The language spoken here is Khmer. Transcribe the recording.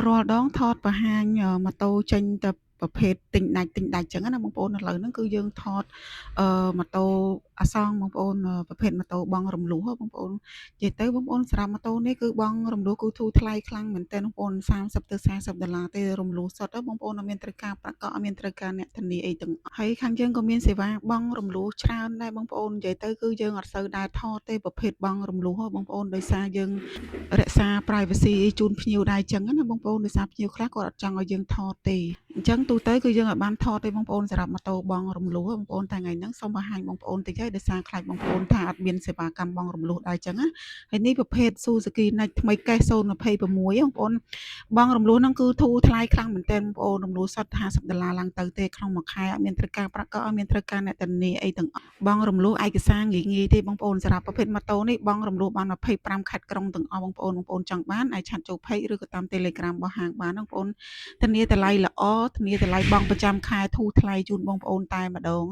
រាល់ដងថតបង្ហាញម៉ូតូចេញទៅប្រភេទទិញដាច់ចឹងណាបងប្អូនឥឡូវហ្នឹងគឺយើងថតម៉ូតូអាសង់បងប្អូនប្រភេទម៉ូតូបង់រំលោះបងប្អូននិយាយទៅបងប្អូនសម្រាប់ម៉ូតូនេះគឺបង់រំលោះគឺធូរថ្លៃខ្លាំងមែនទែនបងប្អូន30ទៅ$40ទេរំលោះសុទ្ធបងប្អូនអត់មានត្រូវការប្រាក់កក់អត់មានត្រូវការអ្នកធានាអីទាំងអស់ហើយខាងយើងក៏មានសេវាបង់រំលោះច្រើនដែរបងប្អូននិយាយទៅគឺយើងអត់សូវដែរថតទេប្រភេទបង់រំលោះបងប្អូនដោយសារយើងរក្សា privacy ជូនភ្ញៀវដែរចឹងណាបងប្អូនដោយសារភ្ញៀវខ្លះគាត់អត់ចង់ឲ្យយើងថតទេអញ្ចឹងទូទៅគឺយើងអត់បានថតទេបងប្អូនសម្រាប់ម៉ូតូបង់រំលោះបងប្អូនតែថ្ងៃហ្នឹងសូមបង្ហាញបងប្អូនតិចហើយដោយសារខ្លាចបងប្អូនថាអត់មានសេវាកម្មបង់រំលោះដែរចឹងណាហើយនេះប្រភេទ Suzuki Next ថ្មីកេស026បងប្អូនបង់រំលោះហ្នឹងគឺធូរថ្លៃខ្លាំងមែនទែនបងប្អូនរំលោះសុទ្ធ$50ឡើងទៅទេក្នុងមួយខែអត់មានត្រូវការប្រាក់កក់អត់មានត្រូវការអ្នកធានាអីទាំងអស់បង់រំលោះឯកសារងាយៗទេបងប្អូនសម្រាប់ប្រភេទម៉ូតូនេះបង់រំលោះបាន25ខេត្តក្រុងទាំងអស់បងប្អូនចង់បានអាចឆាត់ចូល page ឬក៏តាម Telegram របស់ហាងបានបងប្អូនធានាតម្លៃល្អធានាតម្លៃបង់ប្រចាំខែធូរថ្លៃជូនបងប្អូនតែម្ដង